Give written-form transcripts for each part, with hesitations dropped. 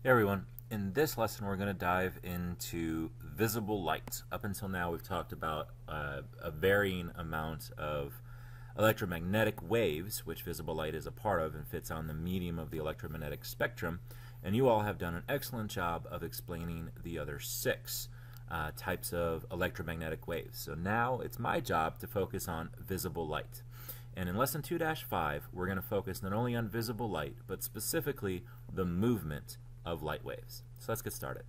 Hey everyone, in this lesson we're going to dive into visible light. Up until now we've talked about a varying amount of electromagnetic waves, which visible light is a part of and fits on the medium of the electromagnetic spectrum, and you all have done an excellent job of explaining the other six types of electromagnetic waves. So now it's my job to focus on visible light. And in lesson 2-5 we're going to focus not only on visible light but specifically the movement of light waves. So let's get started.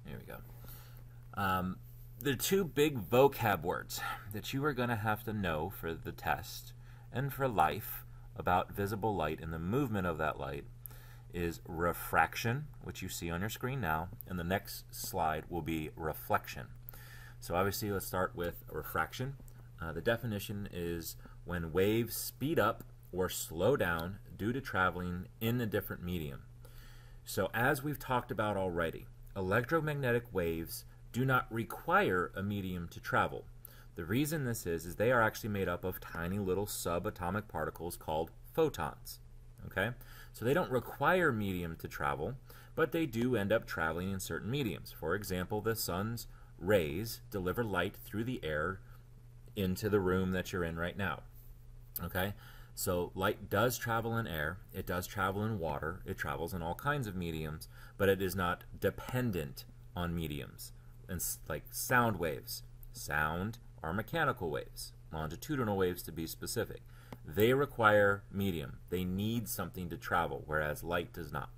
Here we go. There are two big vocab words that you are going to have to know for the test and for life about visible light, and the movement of that light is refraction, which you see on your screen now, and the next slide will be reflection. So obviously let's start with refraction. The definition is when waves speed up or slow down due to traveling in a different medium. So as we've talked about already, electromagnetic waves do not require a medium to travel. The reason this is they are actually made up of tiny little subatomic particles called photons. Okay? So they don't require medium to travel, but they do end up traveling in certain mediums. For example, the sun's rays deliver light through the air into the room that you're in right now. Okay? So light does travel in air, it does travel in water, it travels in all kinds of mediums, but it is not dependent on mediums. And like sound waves. Sound are mechanical waves, longitudinal waves to be specific. They require medium. They need something to travel, whereas light does not.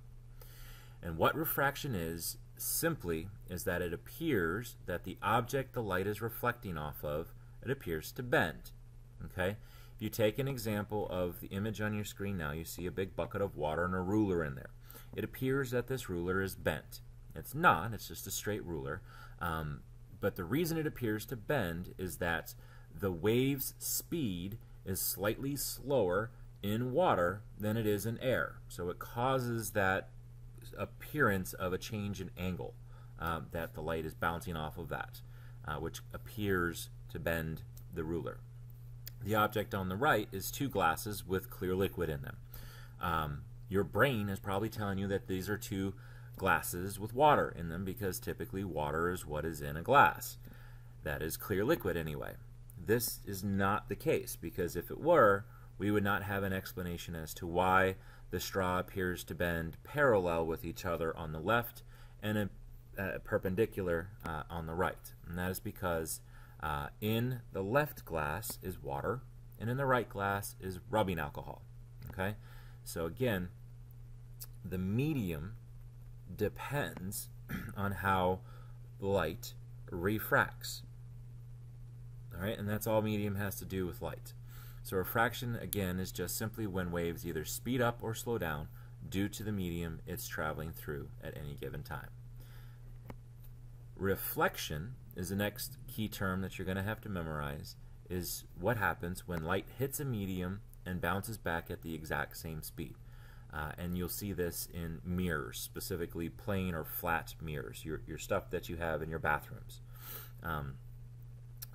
And what refraction is simply is that it appears that the object the light is reflecting off of, it appears to bend. Okay? If you take an example of the image on your screen now, you see a big bucket of water and a ruler in there. It appears that this ruler is bent. It's not, it's just a straight ruler. But the reason it appears to bend is that the wave's speed is slightly slower in water than it is in air. So it causes that appearance of a change in angle, that the light is bouncing off of that, which appears to bend the ruler. The object on the right is two glasses with clear liquid in them. Your brain is probably telling you that these are two glasses with water in them because typically water is what is in a glass. That is clear liquid anyway. This is not the case, because if it were, we would not have an explanation as to why the straw appears to bend parallel with each other on the left and perpendicular on the right. And that is because in the left glass is water, and in the right glass is rubbing alcohol. Okay? So again, the medium depends on how light refracts. Alright, and that's all medium has to do with light. So refraction, again, is just simply when waves either speed up or slow down due to the medium it's traveling through at any given time. Reflection is the next key term that you're going to have to memorize, is what happens when light hits a medium and bounces back at the exact same speed. And you'll see this in mirrors, specifically plain or flat mirrors, your stuff that you have in your bathrooms.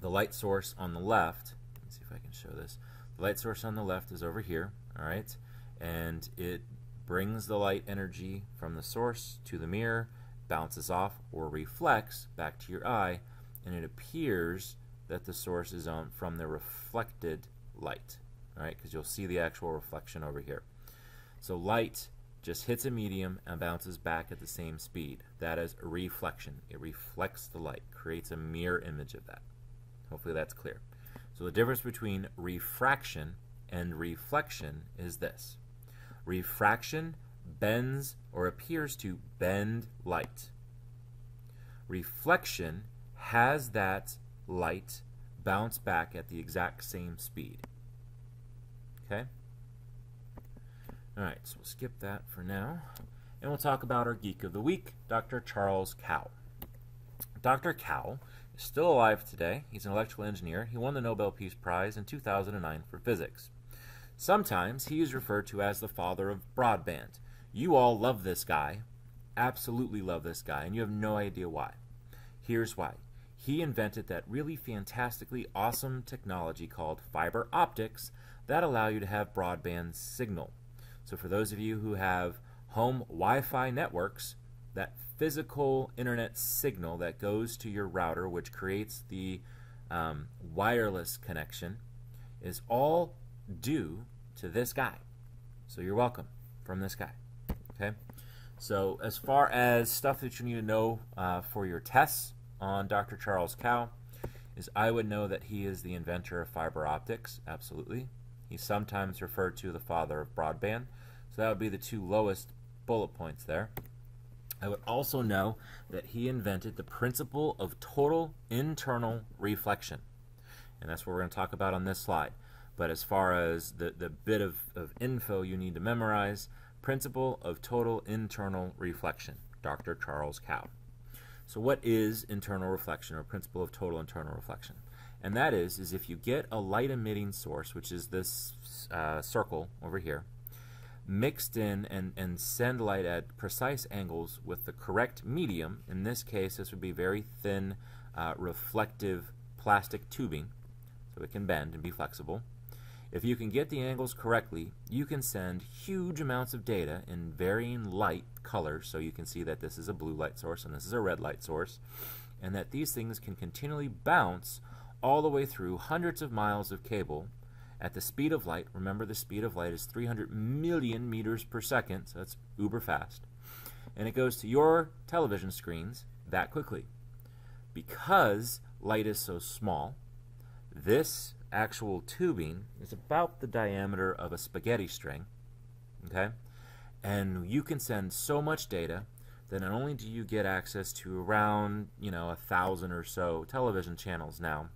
The light source on the left, let's see if I can show this. The light source on the left is over here, all right? And it brings the light energy from the source to the mirror, bounces off or reflects back to your eye, and it appears that the source is on from the reflected light, all right? Because you'll see the actual reflection over here. So light just hits a medium and bounces back at the same speed. That is reflection. It reflects the light, creates a mirror image of that. Hopefully that's clear. So the difference between refraction and reflection is this. Refraction bends or appears to bend light. Reflection has that light bounce back at the exact same speed. Okay? Alright, so we'll skip that for now. And we'll talk about our Geek of the Week, Dr. Charles Kao. Dr. Kao is still alive today. He's an electrical engineer. He won the Nobel Peace Prize in 2009 for physics. Sometimes he is referred to as the father of broadband. You all love this guy, absolutely love this guy, and you have no idea why. Here's why. He invented that really fantastically awesome technology called fiber optics that allow you to have broadband signal. So for those of you who have home Wi-Fi networks, that physical internet signal that goes to your router, which creates the wireless connection, is all due to this guy. So you're welcome from this guy. Okay. So as far as stuff that you need to know for your tests on Dr. Charles Kao, is I would know that he is the inventor of fiber optics. Absolutely. He's sometimes referred to the father of broadband. So that would be the two lowest bullet points there. I would also know that he invented the principle of total internal reflection. And that's what we're going to talk about on this slide. But as far as the bit of info you need to memorize, principle of total internal reflection, Dr. Charles Kao. So what is internal reflection, or principle of total internal reflection? And that is if you get a light emitting source, which is this circle over here, mixed in and send light at precise angles with the correct medium. In this case, this would be very thin reflective plastic tubing, so it can bend and be flexible. If you can get the angles correctly, you can send huge amounts of data in varying light colors, so you can see that this is a blue light source and this is a red light source, and that these things can continually bounce all the way through hundreds of miles of cable at the speed of light. Remember, the speed of light is 300 million meters per second, so that's uber fast. And it goes to your television screens that quickly. Because light is so small, this actual tubing is about the diameter of a spaghetti string, okay? And you can send so much data that not only do you get access to around, 1,000 or so television channels now,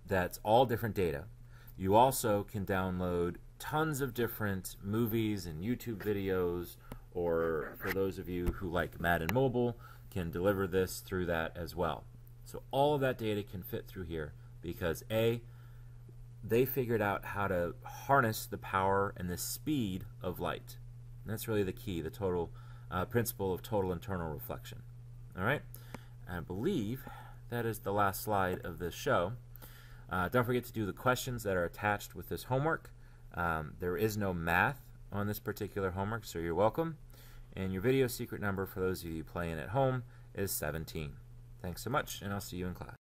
that's all different data. You also can download tons of different movies and YouTube videos, or for those of you who like Madden Mobile, can deliver this through that as well. So all of that data can fit through here because A, they figured out how to harness the power and the speed of light. And that's really the key, the total principle of total internal reflection. All right? I believe that is the last slide of this show. Don't forget to do the questions that are attached with this homework. There is no math on this particular homework, so you're welcome. And your video secret number for those of you playing at home is 17. Thanks so much, and I'll see you in class.